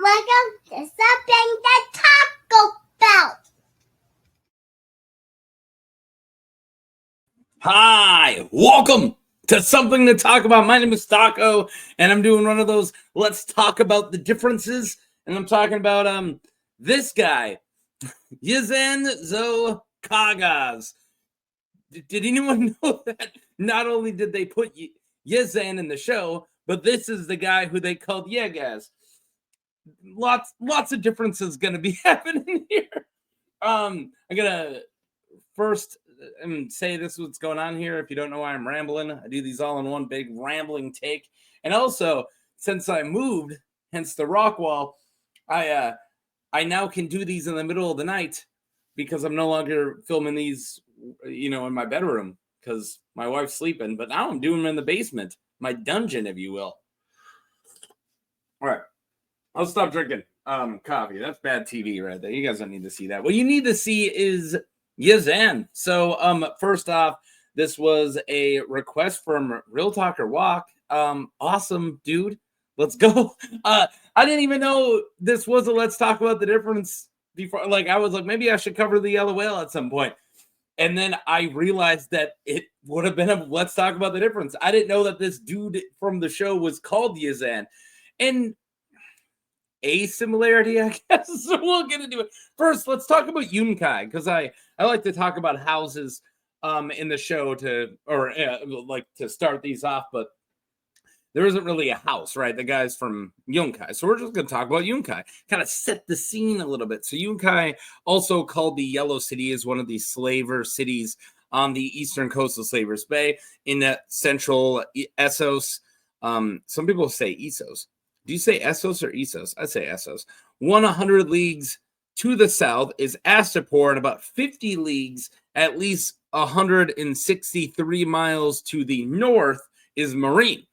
Welcome to something to talk about. Hi, welcome to Something to Talk About. My name is Taco, and I'm doing one of those let's talk about the differences. And I'm talking about this guy, Yezzan Qaggaz. Did anyone know that not only did they put Yezzan in the show, but this is the guy who they called Yeggaz? Lots of differences gonna be happening here. I'm gonna first say this is what's going on here. If you don't know why I'm rambling, I do these all in one big rambling take. And also, since I moved, hence the rock wall, I now can do these in the middle of the night because I'm no longer filming these, in my bedroom because my wife's sleeping. But now I'm doing them in the basement, my dungeon, if you will. All right, I'll stop drinking coffee. That's bad TV right there. You guys don't need to see that. What you need to see is Yezzan. So first off, this was a request from Real Talker Walk. Awesome, dude. Let's go. I didn't even know this was a let's talk about the difference before. Like, I was like, maybe I should cover the yellow whale at some point. And then I realized that it would have been a let's talk about the difference. I didn't know that this dude from the show was called Yezzan. And a similarity, I guess. So we'll get into it. First, let's talk about Yunkai, because I like to talk about houses in the show to start these off, but there isn't really a house, right? The guy's from Yunkai. So we're just going to talk about Yunkai, kind of set the scene a little bit. So Yunkai, also called the Yellow City, is one of the slaver cities on the eastern coast of Slaver's Bay in central Essos. Some people say Essos. Do you say Essos or Essos? I say Essos. 100 leagues to the south is Astapor, and about 50 leagues, at least 163 miles to the north, is Marine.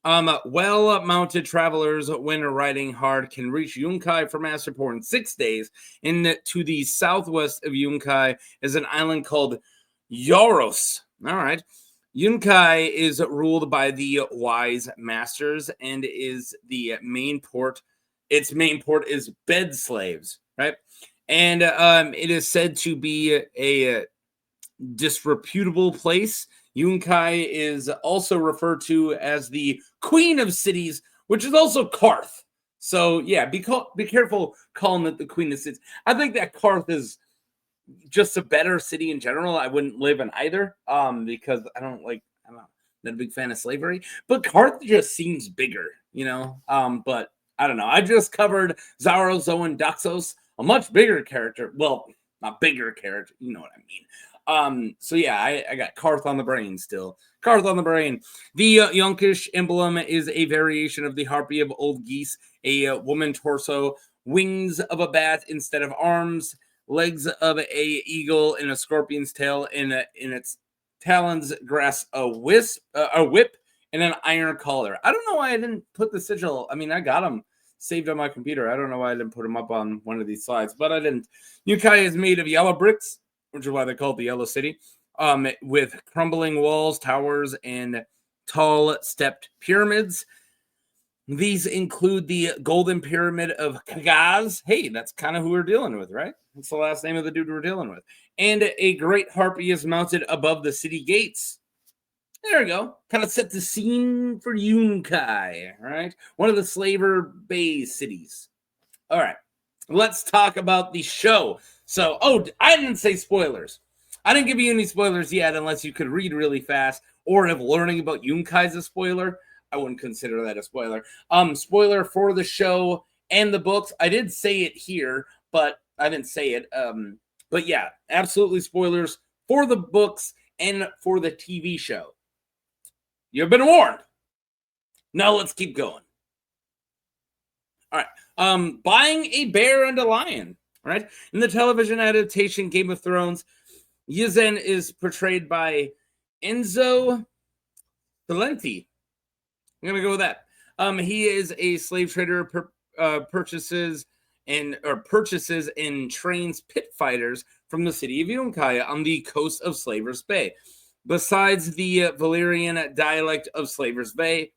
Well-mounted travelers, when riding hard, can reach Yunkai from Astapor in 6 days. And to the southwest of Yunkai is an island called Yaros. All right. Yunkai is ruled by the Wise Masters and is the main port. Its main port is bed slaves, right? And it is said to be a disreputable place. Yunkai is also referred to as the Queen of Cities, which is also Karth. So yeah, be careful calling it the Queen of Cities. I think that Karth is just a better city in general. I wouldn't live in either because I'm not a big fan of slavery, but Karth just seems bigger, but I don't know. I just covered Zoan Daxos, a much bigger character. Well, not bigger character, you know what I mean. So yeah, I got Karth on the brain still. Karth on the brain. The Yunkish emblem is a variation of the harpy of old geese, a woman torso, wings of a bat instead of arms, legs of a eagle, and a scorpion's tail. In its talons grasp a whip, and an iron collar. I don't know why I didn't put the sigil. I mean, I got them saved on my computer. I don't know why I didn't put them up on one of these slides, but I didn't. Yunkai is made of yellow bricks, which is why they call it the Yellow City, with crumbling walls, towers, and tall stepped pyramids. These include the Golden Pyramid of Qaggaz. Hey, that's kind of who we're dealing with, right? That's the last name of the dude we're dealing with. And a great harpy is mounted above the city gates. There we go. Kind of set the scene for Yunkai, right? One of the Slaver Bay cities. All right, let's talk about the show. So, I didn't say spoilers. I didn't give you any spoilers yet unless you could read really fast, or if learning about Yunkai is a spoiler. I wouldn't consider that a spoiler. Spoiler for the show and the books. I did say it here, but I didn't say it. But yeah, absolutely spoilers for the books and for the TV show. You've been warned. Now let's keep going. All right. Buying a bear and a lion. Right? In the television adaptation Game of Thrones, Yezzan is portrayed by Enzo Cilenti. I'm going to go with that. He is a slave trader, purchases and trains pit fighters from the city of Yunkai on the coast of Slaver's Bay. Besides the Valyrian dialect of Slaver's Bay,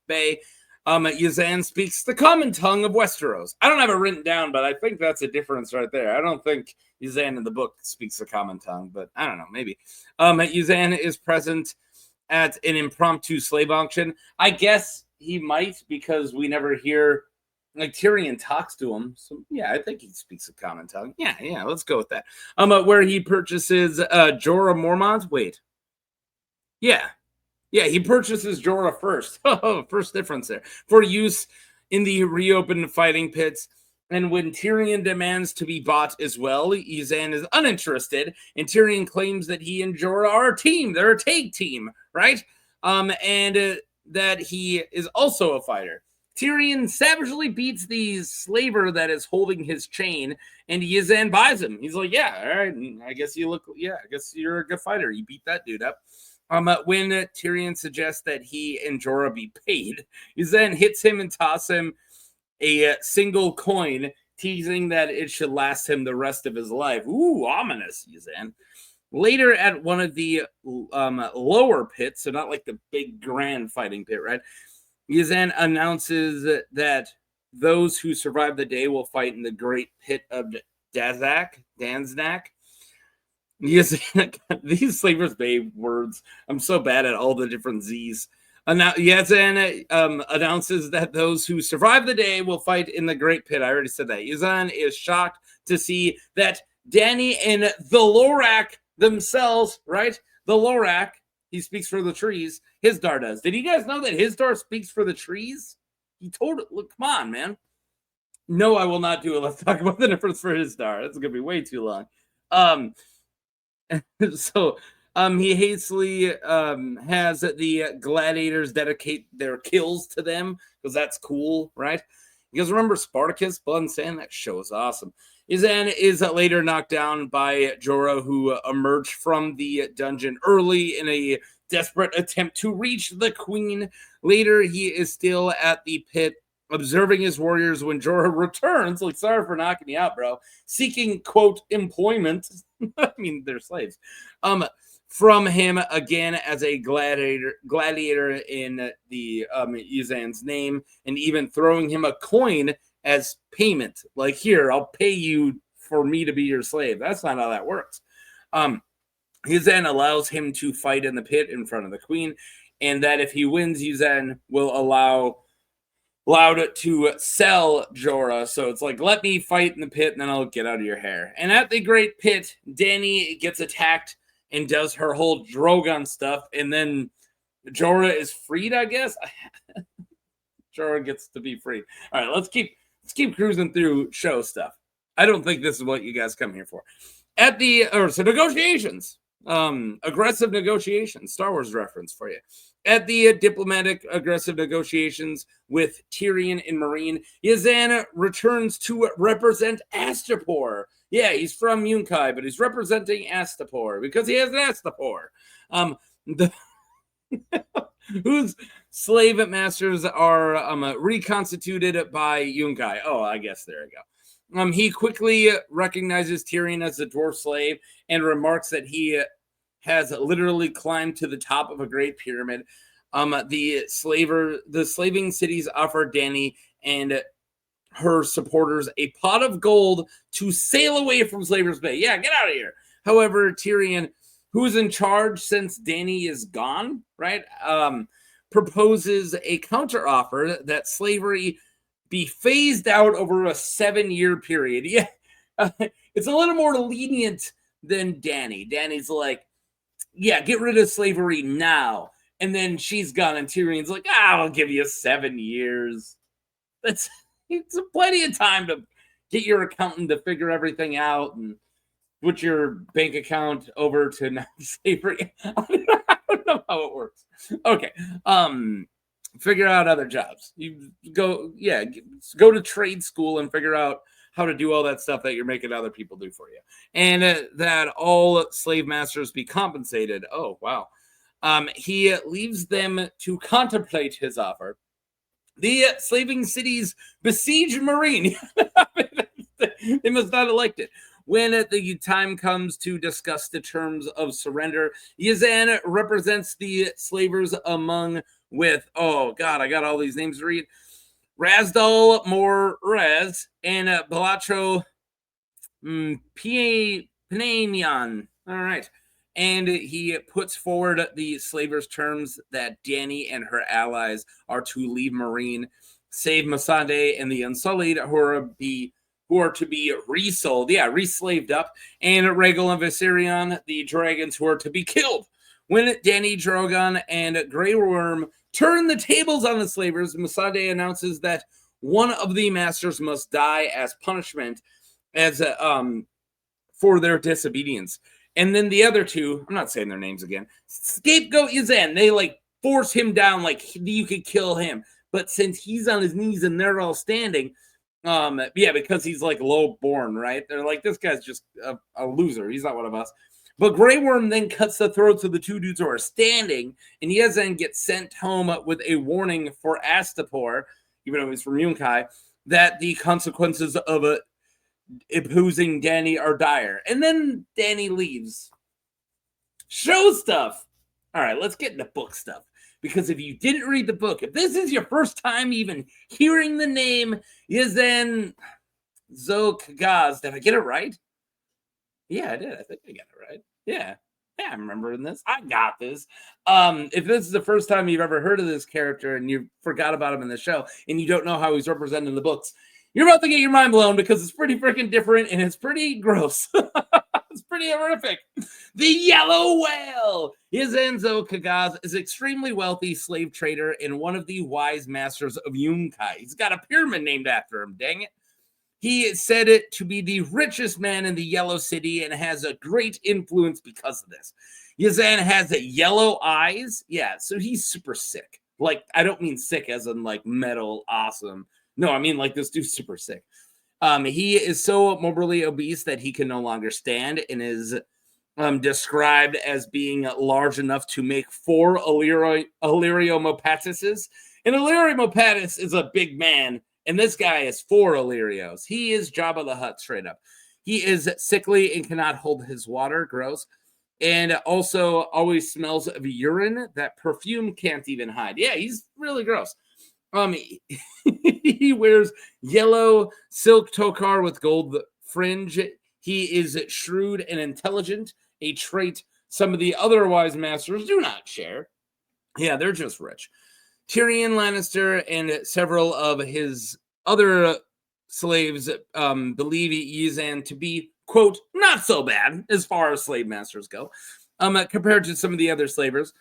Yezzan speaks the common tongue of Westeros. I don't have it written down, but I think that's a difference right there. I don't think Yezzan in the book speaks the common tongue, but I don't know, maybe. Yezzan is present at an impromptu slave auction. I guess he might, because we never hear, like, Tyrion talks to him. So yeah, I think he speaks a common tongue. Yeah, let's go with that. Where he purchases Jorah Mormont. Wait. Yeah, he purchases Jorah first. First difference there. For use in the reopened fighting pits. And when Tyrion demands to be bought as well, Yezzan is uninterested, and Tyrion claims that he and Jorah are a team. They're a tag team, right? And that he is also a fighter. Tyrion savagely beats the slaver that is holding his chain, and Yezzan buys him. He's like, yeah, all right, I guess you're a good fighter. You beat that dude up. When Tyrion suggests that he and Jorah be paid, Yezzan hits him and tosses him a single coin, teasing that it should last him the rest of his life. Ooh, ominous, Yezzan. Later at one of the lower pits, so not like the big grand fighting pit, right? Yezzan announces that those who survive the day will fight in the great pit of Dansnak. Yezzan, these Slavers Bay words. I'm so bad at all the different Z's. Yezzan announces that those who survive the day will fight in the Great Pit. I already said that. Yezzan is shocked to see that Dany and the Lorak themselves, right? The Lorak, he speaks for the trees. Hizdar does. Did you guys know that Hizdar speaks for the trees? He told it. Look, come on, man. No, I will not do it. Let's talk about the difference for Hizdar. That's going to be way too long. He hastily has the gladiators dedicate their kills to them, because that's cool, right? You guys remember Spartacus, Blood and Sand? That show is awesome. Yezzan is later knocked down by Jorah, who emerged from the dungeon early in a desperate attempt to reach the queen. Later, he is still at the pit, observing his warriors when Jorah returns. Like, sorry for knocking you out, bro. Seeking, quote, employment. I mean, they're slaves. From him again as a gladiator in the Yezzan's name, and even throwing him a coin as payment. Like, here, I'll pay you for me to be your slave. That's not how that works. Yezzan allows him to fight in the pit in front of the queen, and that if he wins, Yezzan will allowed it to sell Jorah. So it's like, let me fight in the pit and then I'll get out of your hair. And at the Great Pit, Dany gets attacked and does her whole Drogon stuff. And then Jorah is freed, I guess. Jorah gets to be free. All right, let's keep cruising through show stuff. I don't think this is what you guys come here for. So negotiations. Aggressive negotiations. Star Wars reference for you. At the diplomatic aggressive negotiations with Tyrion and Meereen, Yezzan returns to represent Astapor. Yeah, he's from Yunkai, but he's representing Astapor because he has an Astapor. Whose slave masters are reconstituted by Yunkai. Oh, I guess there we go. He quickly recognizes Tyrion as a dwarf slave and remarks that he has literally climbed to the top of a great pyramid. The slaving cities offer Dany and her supporters a pot of gold to sail away from Slaver's Bay. Yeah, get out of here. However, Tyrion, who's in charge since Dany is gone, right, proposes a counteroffer that slavery be phased out over a 7-year period. Yeah, it's a little more lenient than Dany. Dany's like, yeah, get rid of slavery now. And then she's gone, and Tyrion's like, I'll give you 7 years. It's plenty of time to get your accountant to figure everything out and put your bank account over to non-slavery. I don't know how it works. Okay. Figure out other jobs. You go to trade school and figure out how to do all that stuff that you're making other people do for you. And that all slave masters be compensated. Oh, wow. He leaves them to contemplate his offer. The slaving cities besiege Meereen. They must not have liked it. when the time comes to discuss the terms of surrender, Yezzan represents the slavers among with, oh God, I got all these names to read. Razdal Morez and Balacho Pananian. All right. And he puts forward the slavers' terms that Dany and her allies are to leave Marine, save Masade and the Unsullied, who are to be resold, reslaved up, and Rhaegal and Viserion, the dragons who are to be killed. When Dany, Drogon, and Grey Worm turn the tables on the slavers, Masade announces that one of the masters must die as punishment as for their disobedience. And then the other two, I'm not saying their names again, scapegoat Yezzan. They like force him down like you could kill him. But since he's on his knees and they're all standing, because he's like low born, right? They're like, this guy's just a loser. He's not one of us. But Grey Worm then cuts the throats of the two dudes who are standing, and Yezzan gets sent home with a warning for Astapor, even though he's from Yunkai, that the consequences of opposing Dany are dire. And then Dany leaves. Show stuff. All right, let's get into book stuff. Because if you didn't read the book, if this is your first time even hearing the name Yezzan Qaggaz, did I get it right? Yeah, I did. I think I got it right. Yeah, I'm remembering this. I got this. If this is the first time you've ever heard of this character and you forgot about him in the show and you don't know how he's represented in the books, you're about to get your mind blown because it's pretty freaking different and it's pretty gross. It's pretty horrific. The Yellow Whale. Enzo Qaggaz is an extremely wealthy slave trader and one of the Wise Masters of Yunkai. He's got a pyramid named after him, dang it. He said it to be the richest man in the Yellow City and has a great influence because of this. Yezzan has yellow eyes. Yeah, so he's super sick. Like, I don't mean sick as in like metal awesome. No, I mean like this dude's super sick. He is so morbidly obese that he can no longer stand and is described as being large enough to make 4 Illyrio-Mopatises. And Illyrio-Mopatis is a big man. And this guy is 4 Illyrios. He is Jabba the Hutt straight up. He is sickly and cannot hold his water. Gross. And also always smells of urine that perfume can't even hide. Yeah, he's really gross. He wears yellow silk tokar with gold fringe. He is shrewd and intelligent, a trait some of the other Wise Masters do not share. Yeah, they're just rich. Tyrion Lannister and several of his other slaves believe Yezzan to be, quote, not so bad as far as slave masters go, compared to some of the other slavers.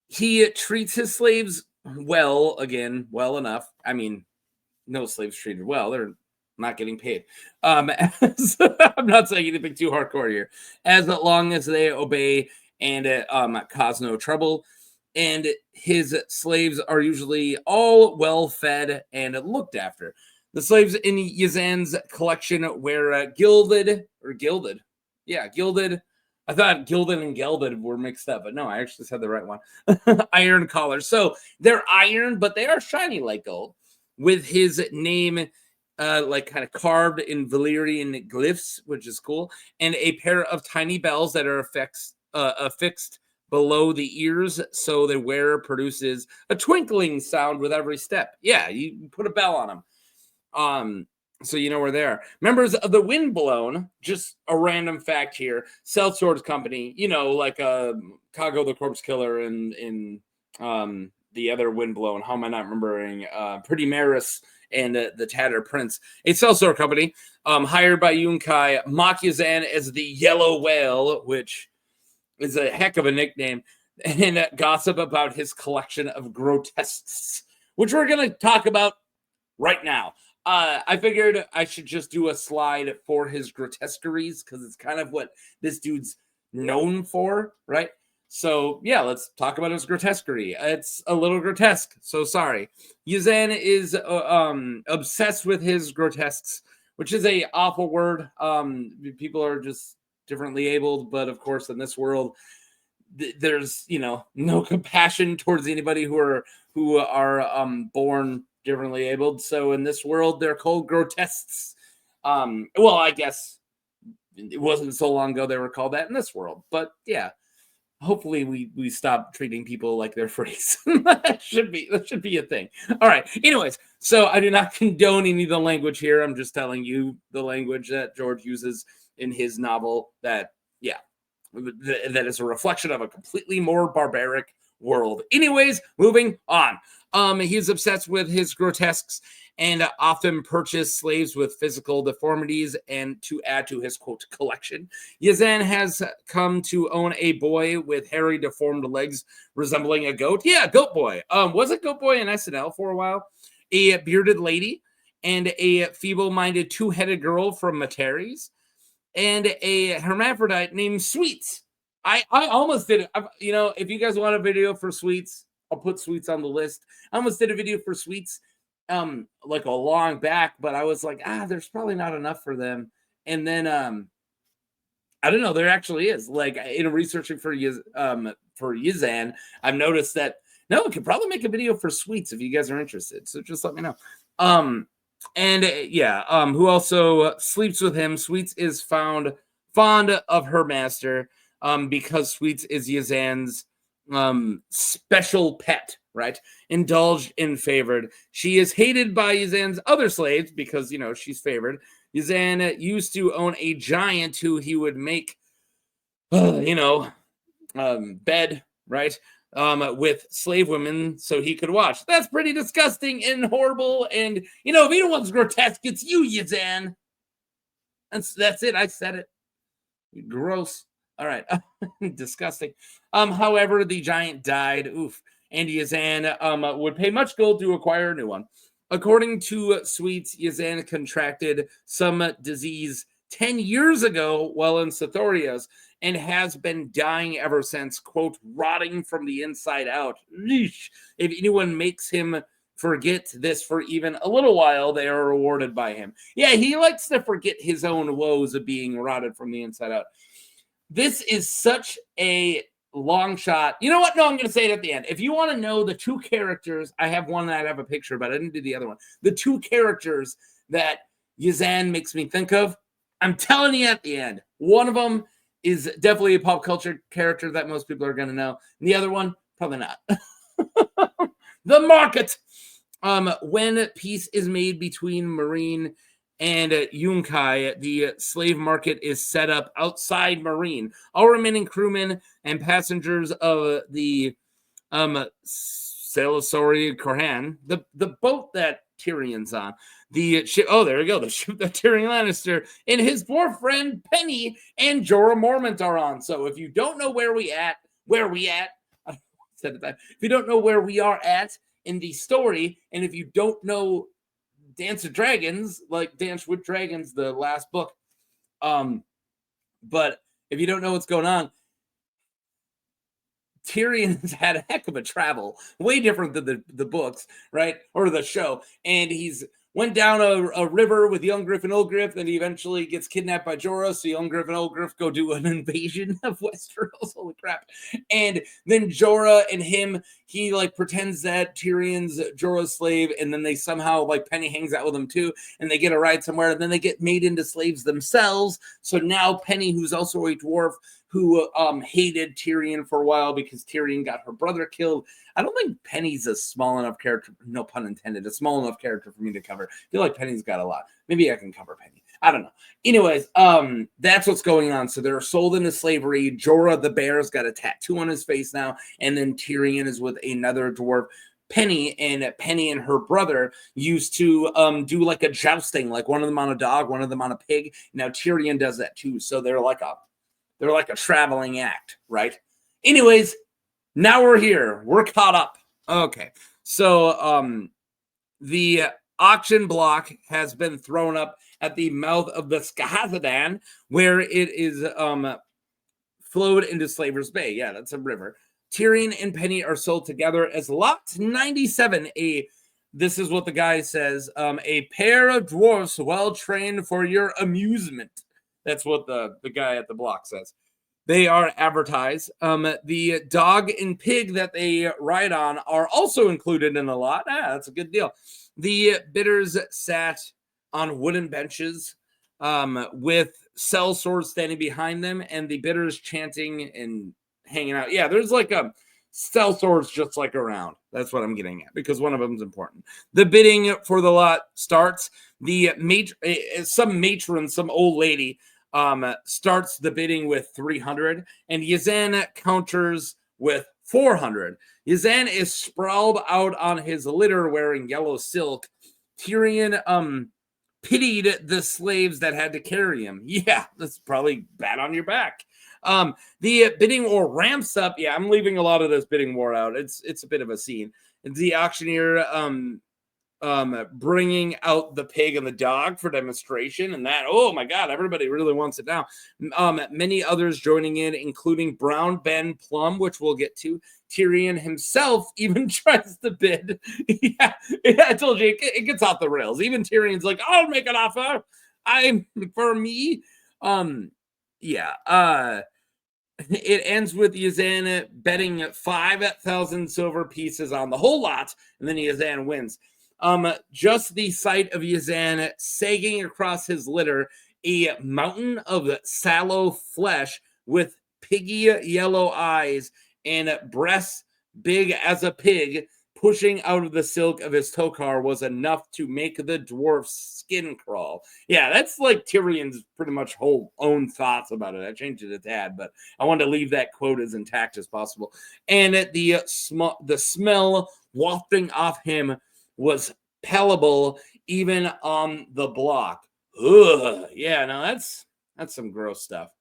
He treats his slaves well enough. I mean, no slaves treated well. They're not getting paid. I'm not saying anything too hardcore here. As long as they obey and cause no trouble. And his slaves are usually all well-fed and looked after. The slaves in Yezzan's collection wear gilded. Yeah, gilded. I thought gilded and gelded were mixed up, but no, I actually said the right one. Iron collars. So they're iron, but they are shiny like gold, with his name like kind of carved in Valyrian glyphs, which is cool, and a pair of tiny bells that are affixed below the ears, so the wearer produces a twinkling sound with every step. Yeah, you put a bell on them. So you know we're there. Members of the Windblown, just a random fact here, sellswords company, you know, like Qaggaz the Corpse Killer and the other Windblown, how am I not remembering? Pretty Maris and the Tatter Prince, a sellsword company hired by Yunkai, mock Yezzan as the Yellow Whale, which is a heck of a nickname, and gossip about his collection of grotesques, which we're going to talk about right now. I figured I should just do a slide for his grotesqueries because it's kind of what this dude's known for, right? So, yeah, let's talk about his grotesquerie. It's a little grotesque, so sorry. Yezzan is obsessed with his grotesques, which is a awful word. People are just differently abled, but of course in this world there's no compassion towards anybody who are born differently abled. So in this world they're called grotesques. Well, I guess it wasn't so long ago they were called that in this world. But yeah, hopefully we stop treating people like they're freaks. that should be a thing. All right. Anyways, so I do not condone any of the language here. I'm just telling you the language that George uses in his novel. That is a reflection of a completely more barbaric world. Anyways, moving on. He's obsessed with his grotesques and often purchase slaves with physical deformities and to add to his quote collection. Yezzan has come to own a boy with hairy deformed legs resembling a goat. Yeah, Goat Boy. Was it Goat Boy in SNL for a while? A bearded lady and a feeble-minded two-headed girl from Materis and a hermaphrodite named Sweets. I almost did it. If you guys want a video for Sweets, I'll put Sweets on the list. I almost did a video for Sweets like a long back, but I was like, there's probably not enough for them. And then I don't know, there actually is. Like in researching for Yezzan, I've noticed that we could probably make a video for Sweets if you guys are interested. So just let me know. Who also sleeps with him. Sweets is fond of her master because Sweets is Yezzan's special pet, right? Indulged and favored. She is hated by Yezzan's other slaves because, she's favored. Yezzan used to own a giant who he would make, bed, right? With slave women so he could watch. That's pretty disgusting and horrible. And, if anyone's grotesque, it's you, Yezzan. That's it. I said it. Gross. All right. Disgusting. However, the giant died. Oof. And Yezzan would pay much gold to acquire a new one. According to Sweets, Yezzan contracted some disease 10 years ago while in Sathorias and has been dying ever since, quote, rotting from the inside out. Eesh. If anyone makes him forget this for even a little while, they are rewarded by him. Yeah, he likes to forget his own woes of being rotted from the inside out. This is such a long shot. You know what? No, I'm going to say it at the end. If you want to know the two characters, I have one that I have a picture, but I didn't do the other one. The two characters that Yezzan makes me think of, I'm telling you at the end. One of them is definitely a pop culture character that most people are going to know. And the other one, probably not. The market. When peace is made between Marine and Yunkai, the slave market is set up outside Marine. All remaining crewmen and passengers of the Salasori Korhan, the boat that Tyrion's on, the ship. Oh, there we go. The ship that Tyrion Lannister and his boyfriend Penny and Jorah Mormont are on. So if you don't know where we at, I said that. If you don't know where we are at in the story, and if you don't know Dance of Dragons, like Dance with Dragons, the last book, but if you don't know what's going on, Tyrion's had a heck of a travel, way different than the books, right? Or the show. And he's went down a river with young Griff and old Griff, and he eventually gets kidnapped by Jorah. So young Griff and old Griff go do an invasion of Westeros. Holy crap. And then Jorah and him, he like pretends that Tyrion's Jorah's slave, and then they somehow like Penny hangs out with him too, and they get a ride somewhere, and then they get made into slaves themselves. So now Penny, who's also a dwarf, who hated Tyrion for a while because Tyrion got her brother killed. I don't think Penny's a small enough character, no pun intended, a small enough character for me to cover. I feel like Penny's got a lot. Maybe I can cover Penny. I don't know. Anyways, that's what's going on. So they're sold into slavery. Jorah the bear's got a tattoo on his face now, and then Tyrion is with another dwarf. Penny and her brother used to do like a jousting, like one of them on a dog, one of them on a pig. Now Tyrion does that too. So they're like a traveling act, right? Anyways, now we're here. We're caught up. Okay. So the auction block has been thrown up at the mouth of the Skahazadan, where it is flowed into Slaver's Bay. Yeah, that's a river. Tyrion and Penny are sold together as Lot 97. This is what the guy says. A pair of dwarfs well trained for your amusement. That's what the guy at the block says. They are advertised. The dog and pig that they ride on are also included in the lot. That's a good deal. The bidders sat on wooden benches with cell swords standing behind them, and the bidders chanting and hanging out. Yeah, there's like a cell swords just like around. That's what I'm getting at, because one of them is important. The bidding for the lot starts. Some matron, some old lady, starts the bidding with 300, and Yezzan counters with 400. Yezzan is sprawled out on his litter wearing yellow silk. Tyrion pitied the slaves that had to carry him. Yeah, that's probably bad on your back. The bidding war ramps up. Yeah, I'm leaving a lot of this bidding war out. It's a bit of a scene. The auctioneer bringing out the pig and the dog for demonstration, and that, oh my god, everybody really wants it now. Many others joining in, including Brown Ben Plum, which we'll get to. Tyrion himself even tries to bid. Yeah, I told you, it gets off the rails. Even Tyrion's like, I'll make an offer. For me. It ends with Yezzan betting 5,000 silver pieces on the whole lot, and then Yezzan wins. Just the sight of Yezzan sagging across his litter, a mountain of sallow flesh with piggy yellow eyes and breasts big as a pig, pushing out of the silk of his tokar, was enough to make the dwarf's skin crawl. Yeah, that's like Tyrion's pretty much whole own thoughts about it. I changed it a tad, but I wanted to leave that quote as intact as possible. And the smell wafting off him was palatable even on the block. Ugh. Yeah, no, that's some gross stuff.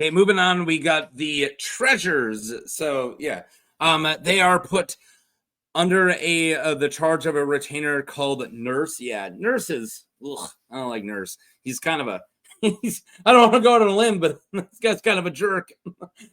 Okay, moving on, we got the treasures. So yeah, they are put under the charge of a retainer called Nurse. Yeah, nurses. Ugh, I don't like Nurse. He's kind of a. I don't want to go out on a limb, but this guy's kind of a jerk.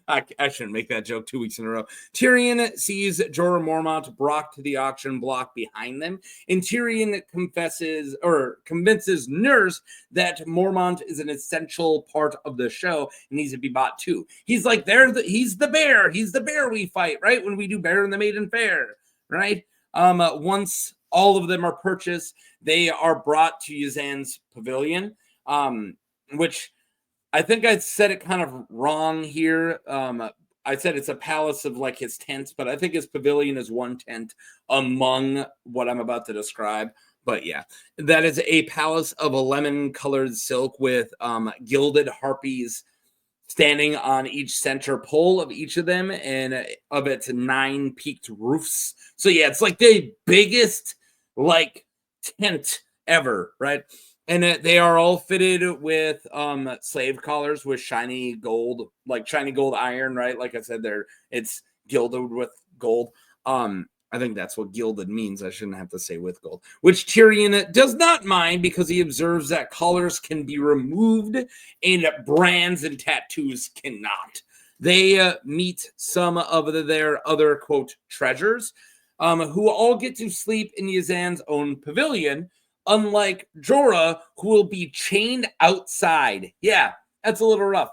I shouldn't make that joke 2 weeks in a row. Tyrion sees Jorah Mormont brought to the auction block behind them, and Tyrion convinces Nurse that Mormont is an essential part of the show and needs to be bought too. He's like, he's the bear. He's the bear we fight, right? When we do Bear and the Maiden Fair, right? Once all of them are purchased, they are brought to Yezzan's pavilion. Which I think I said it kind of wrong here. I said it's a palace of like his tents, but I think his pavilion is one tent among what I'm about to describe. But yeah, that is a palace of a lemon-colored silk with gilded harpies standing on each center pole of each of them, and of its 9 peaked roofs. So yeah, it's like the biggest like tent ever, right? And they are all fitted with slave collars with shiny gold iron, right? Like I said, it's gilded with gold. I think that's what gilded means. I shouldn't have to say with gold, which Tyrion does not mind because he observes that collars can be removed and brands and tattoos cannot. They meet some of their other, quote, treasures, who all get to sleep in Yezzan's own pavilion, unlike Jorah, who will be chained outside. Yeah, that's a little rough.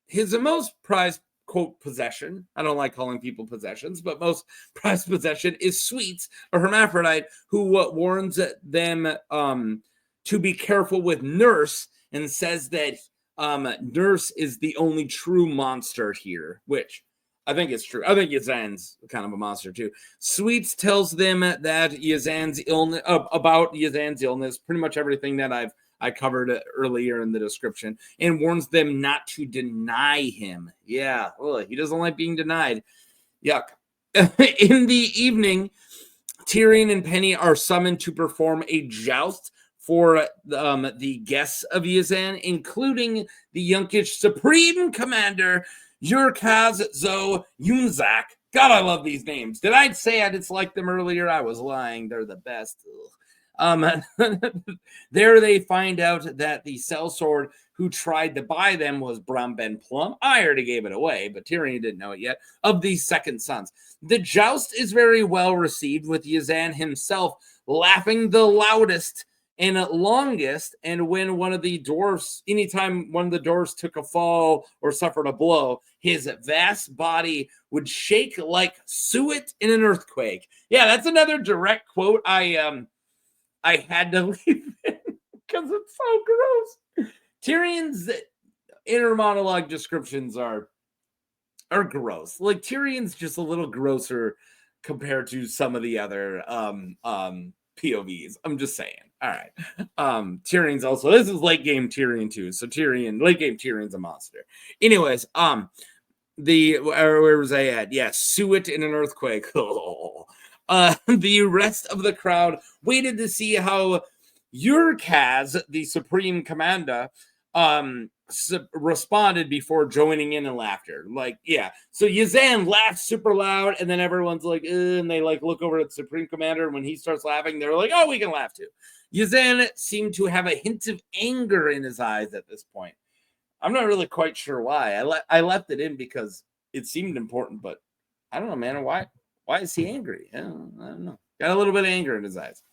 His most prized, quote, possession, I don't like calling people possessions, but most prized possession is Sweets, a hermaphrodite who warns them to be careful with Nurse, and says that Nurse is the only true monster here, which I think it's true. I think Yezzan's kind of a monster too. Sweets tells them that Yezzan's illness, about Yezzan's illness, pretty much everything that I covered earlier in the description, and warns them not to deny him. Yeah, he doesn't like being denied. Yuck. In the evening, Tyrion and Penny are summoned to perform a joust for the guests of Yezzan, including the Yunkish Supreme Commander Qaggaz Yunzak. God, I love these names. Did I say I disliked them earlier? I was lying. They're the best. There they find out that the sellsword who tried to buy them was Brown Ben Plum. I already gave it away, but Tyrion didn't know it yet. Of these second sons. The joust is very well received, with Yezzan himself laughing the loudest and longest, and when one of the dwarfs, anytime one of the dwarfs took a fall or suffered a blow, his vast body would shake like suet in an earthquake. Yeah, that's another direct quote I I had to leave it because it's so gross. Tyrion's inner monologue descriptions are gross. Like Tyrion's just a little grosser compared to some of the other POVs. I'm just saying. All right. Tyrion's also, this is late game Tyrion too. So late game Tyrion's a monster. Anyways, where was I at? Yeah, suet in an earthquake. The rest of the crowd waited to see how Qaggaz, the supreme commander, responded before joining in laughter. Like, yeah. So Yezzan laughs super loud, and then everyone's like, and they like look over at the supreme commander, and when he starts laughing, they're like, oh, we can laugh too. Yezzan seemed to have a hint of anger in his eyes at this point. I'm not really quite sure why. I left it in because it seemed important, but I don't know, man. Why is he angry? I don't know. Got a little bit of anger in his eyes.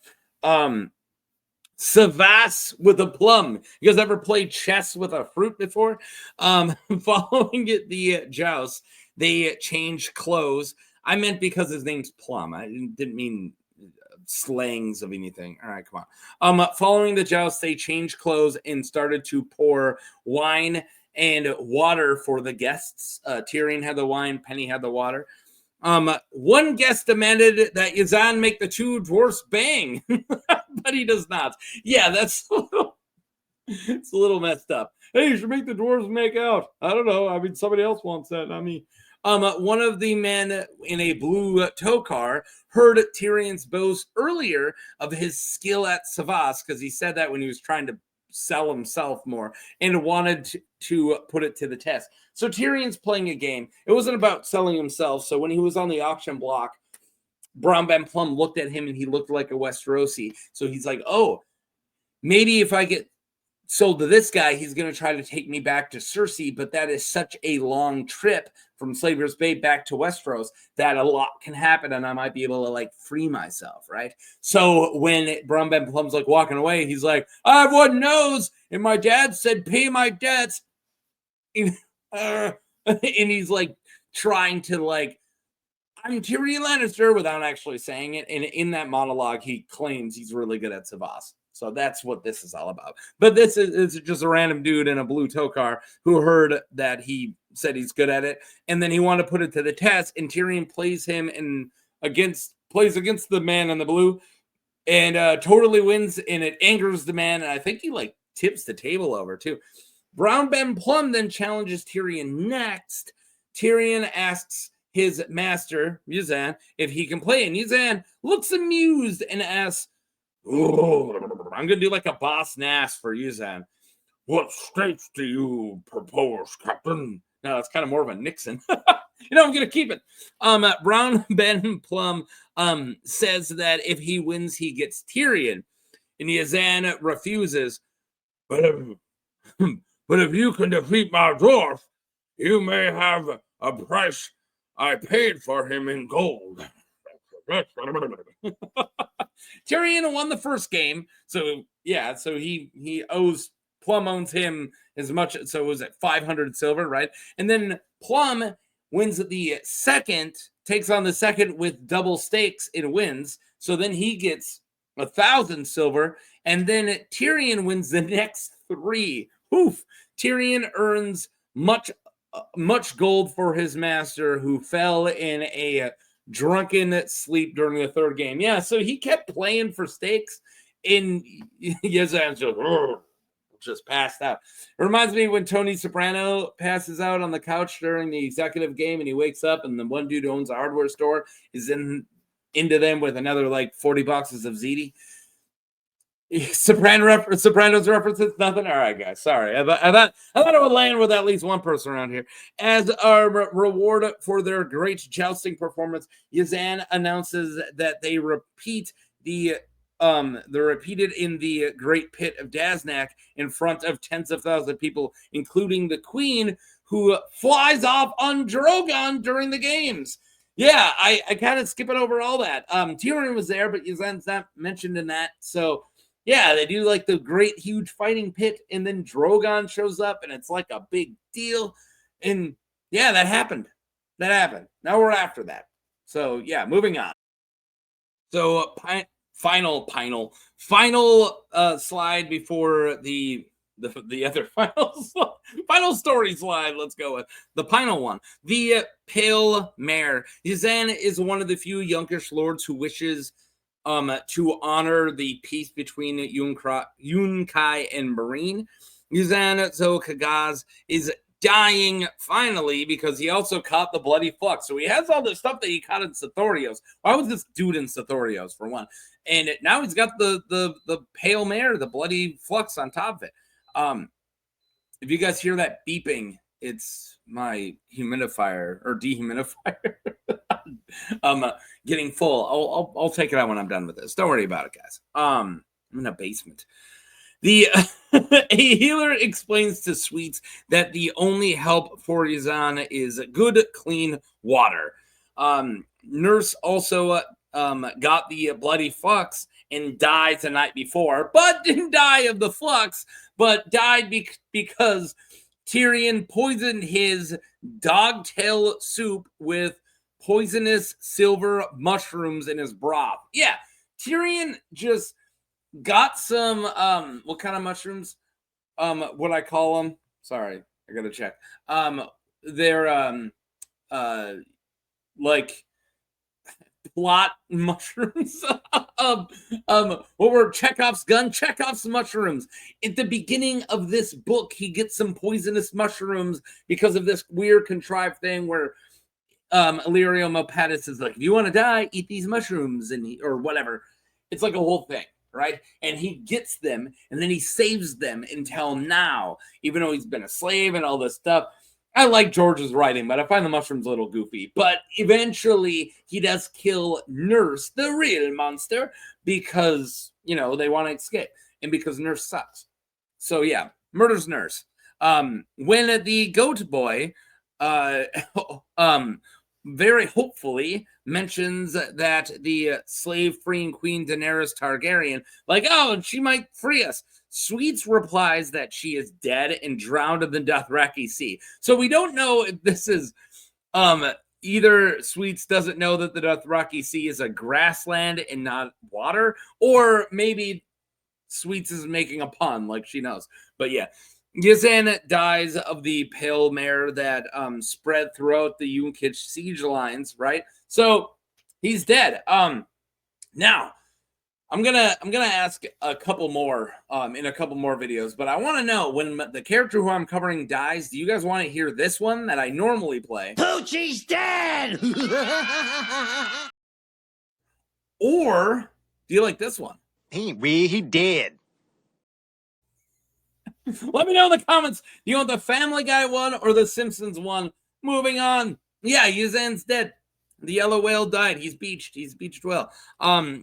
Savas with a plum. You guys ever played chess with a fruit before? Following the joust, they changed clothes. I meant because his name's Plum. I didn't mean slangs of anything. All right, come on. Following the joust, they changed clothes and started to pour wine and water for the guests. Tyrion had the wine, Penny had the water. One guest demanded that Yezzan make the two dwarfs bang, but he does not. Yeah, that's it's a little messed up. Hey, you should make the dwarves make out. I don't know. I mean, somebody else wants that, not me. One of the men in a blue tow car heard Tyrion's boast earlier of his skill at Savas, because he said that when he was trying to sell himself more and wanted to put it to the test. So Tyrion's playing a game. It wasn't about selling himself. So when he was on the auction block, Brown Ben Plum looked at him and he looked like a Westerosi. So he's like, oh, maybe if I get sold to this guy, he's going to try to take me back to Cersei, but that is such a long trip from Slaver's Bay back to Westeros that a lot can happen and I might be able to like free myself, right? So when Brown Ben Plum's like walking away, he's like, I have one nose and my dad said pay my debts. And he's like trying to like, I'm Tyrion Lannister without actually saying it. And in that monologue, he claims he's really good at Savas. So that's what this is all about. But this is just a random dude in a blue tow car who heard that he said he's good at it. And then he wanted to put it to the test. And Tyrion plays him plays against the man in the blue and totally wins. And it angers the man. And I think he like tips the table over too. Brown Ben Plum then challenges Tyrion next. Tyrion asks his master, Yezzan, if he can play. And Yezzan looks amused and asks, oh, I'm going to do like a boss Nass for Yezzan. What states do you propose, Captain? No, it's kind of more of a Nixon. I'm going to keep it. Brown Ben Plum says that if he wins, he gets Tyrion. And Yezzan refuses. But if you can defeat my dwarf, you may have a price I paid for him in gold. Tyrion won the first game, so yeah, so he owes Plum owns him as much, so it was at 500 silver, right? And then Plum wins the second, takes on the second with double stakes, it wins. So then he gets 1,000 silver, and then Tyrion wins the next three. Oof! Tyrion earns much gold for his master, who fell in a drunken sleep during the third game. Yeah, so he kept playing for stakes, and Yezzan just passed out. It reminds me when Tony Soprano passes out on the couch during the executive game, and he wakes up, and the one dude who owns a hardware store is into them with another like 40 boxes of ziti. Sopranos references, nothing. All right, guys. Sorry, I thought it would land with at least one person around here. As a reward for their great jousting performance, Yezzan announces that they repeated in the Great Pit of Daznak in front of tens of thousands of people, including the Queen, who flies off on Drogon during the games. Yeah, I kind of skipping over all that. Tyrion was there, but Yezzan's not mentioned in that, so. Yeah, they do like the great, huge fighting pit, and then Drogon shows up, and it's like a big deal. And yeah, that happened. Now we're after that. So yeah, moving on. So final slide before the other final story slide. Let's go with the final one. The Pale Mare. Yezzan is one of the few Yunkish lords who wishes to honor the peace between Yunkai and Marine. Yezzan, so Qaggaz, is dying finally because he also caught the bloody flux. So he has all the stuff that he caught in Sathorios. Why was this dude in Sathorios, for one? And now he's got the Pale Mare, the bloody flux on top of it. If you guys hear that beeping, it's my humidifier or dehumidifier. Getting full. I'll take it out when I'm done with this. Don't worry about it, guys. I'm in a basement. A healer explains to Sweets that the only help for Yezzan is good, clean water. Nurse also got the bloody flux and died the night before, but didn't die of the flux, but died because Tyrion poisoned his dogtail soup with poisonous silver mushrooms in his broth. Yeah, Tyrion just got some what kind of mushrooms? What I call them? Sorry, I gotta check. They're like plot mushrooms. What were Chekhov's gun? Chekhov's mushrooms. At the beginning of this book, he gets some poisonous mushrooms because of this weird contrived thing where Illyrio Mopatis is like, if you want to die, eat these mushrooms, and or whatever. It's like a whole thing, right? And he gets them, and then he saves them until now, even though he's been a slave and all this stuff. I like George's writing, but I find the mushrooms a little goofy. But eventually, he does kill Nurse, the real monster, because, you know, they want to escape, and because Nurse sucks. So, yeah, murders Nurse. When the goat boy, very hopefully mentions that the slave-freeing Queen Daenerys Targaryen, like, oh, she might free us. Sweets replies that she is dead and drowned in the Dothraki Sea. So we don't know if this is either Sweets doesn't know that the Dothraki Sea is a grassland and not water, or maybe Sweets is making a pun like she knows. But yeah, Yezzan dies of the Pale Mare that spread throughout the Yunkish siege lines, right? So he's dead. Now I'm gonna ask a couple more in a couple more videos, but I want to know, when the character who I'm covering dies, do you guys want to hear this one that I normally play? Poochie's dead! Or do you like this one? He dead. Let me know in the comments. Do you want the Family Guy one or the Simpsons one? Moving on. Yeah, Yezzan's dead. The yellow whale died. He's beached. He's beached well.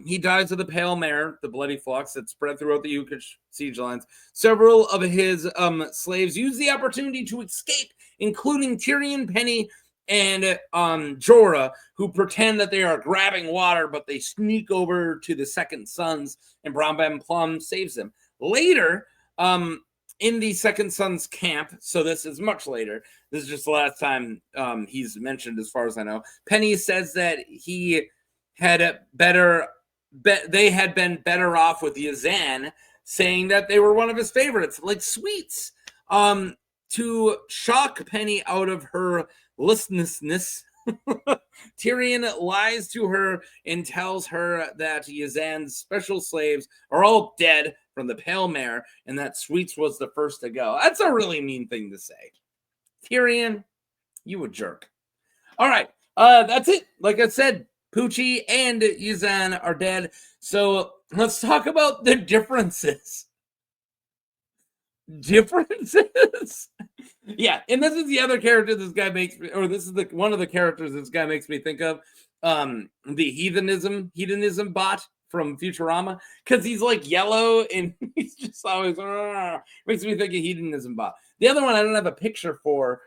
He dies of the Pale Mare, the bloody flux that spread throughout the Yunkish siege lines. Several of his slaves use the opportunity to escape, including Tyrion, Penny, and Jorah, who pretend that they are grabbing water, but they sneak over to the Second Sons, and Brown Ben Plum saves them. Later, in the Second Son's camp, so this is much later, this is just the last time he's mentioned as far as I know, Penny says that he had they had been better off with Yezzan, saying that they were one of his favorites, like Sweets. To shock Penny out of her listlessness, Tyrion lies to her and tells her that Yezzan's special slaves are all dead from the Pale Mare, and that Sweets was the first to go. That's a really mean thing to say. Tyrion, you a jerk. All right, that's it. Like I said, Poochie and Yezzan are dead. So let's talk about the differences. Yeah, and this is the other character this guy makes me, or this is the one of the characters this guy makes me think of. The hedonism bot from Futurama, because he's like yellow and he's just always makes me think of hedonism bot. The other one I don't have a picture for,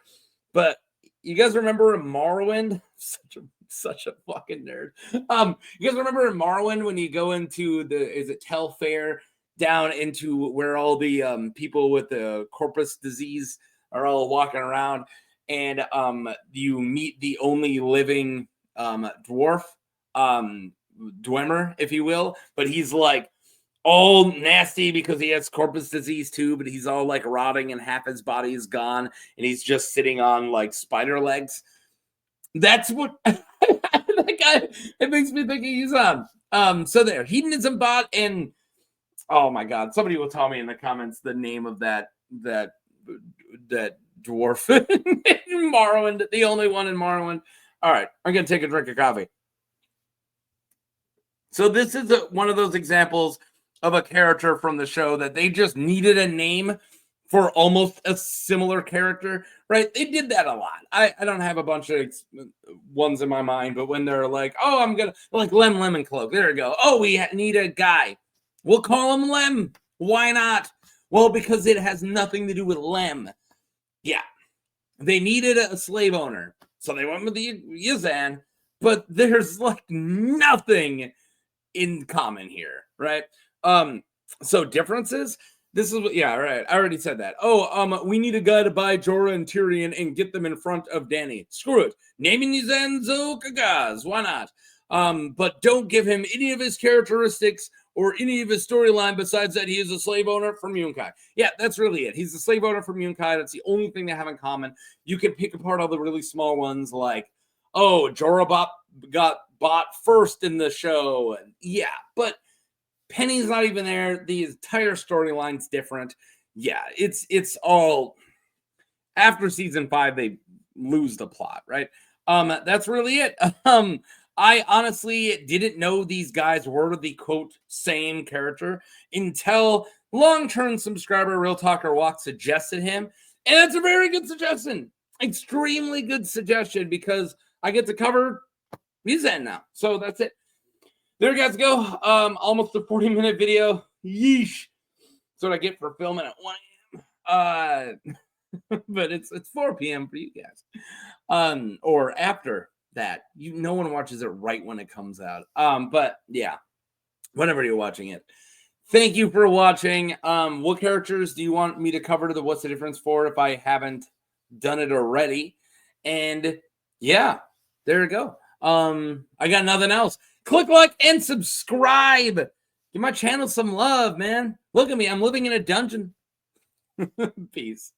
but you guys remember in Morrowind? Such a fucking nerd. You guys remember in Morrowind when you go into is it Telfair, down into where all the people with the corpus disease are all walking around, and you meet the only living dwarf, Dwemer, if you will, but he's like all nasty because he has corpus disease too, but he's all like rotting and half his body is gone and he's just sitting on like spider legs. That's what that guy, it makes me think he's on. So there, hedonism bot, and oh my god, somebody will tell me in the comments the name of that dwarf in Morrowind, the only one in Morrowind. All right, I'm gonna take a drink of coffee. So this is one of those examples of a character from the show that they just needed a name for almost a similar character, right? They did that a lot. I don't have a bunch of ones in my mind, but when they're like, oh, I'm gonna like Lem Lemon Cloak, there we go. Oh, we need a guy. We'll call him Lem. Why not? Well, because it has nothing to do with Lem. Yeah. They needed a slave owner. So they went with the Yezzan, but there's like nothing in common here, right? So differences. This is what, yeah, right. I already said that. Oh, we need a guy to buy Jorah and Tyrion and get them in front of Dany. Screw it. Naming Enzo Qaggaz. Why not? But don't give him any of his characteristics or any of his storyline besides that he is a slave owner from Yunkai. Yeah, that's really it. He's a slave owner from Yunkai. That's the only thing they have in common. You can pick apart all the really small ones like, oh, Jorah got bought first in the show. Yeah, but Penny's not even there. The entire storyline's different. Yeah, it's all after season 5, they lose the plot, right? That's really it. I honestly didn't know these guys were the quote same character until long-term subscriber Real Talker Walk suggested him. And that's a very good suggestion. Extremely good suggestion because I get to cover Yezzan now. So that's it. There you guys go. Almost a 40-minute video. Yeesh. That's what I get for filming at 1 a.m. But it's 4 p.m. for you guys. Or after that. No one watches it right when it comes out. But yeah, whenever you're watching it. Thank you for watching. What characters do you want me to cover what's the difference for if I haven't done it already? And yeah, there you go. I got nothing else. Click like and subscribe. Give my channel some love, man. Look at me. I'm living in a dungeon. Peace.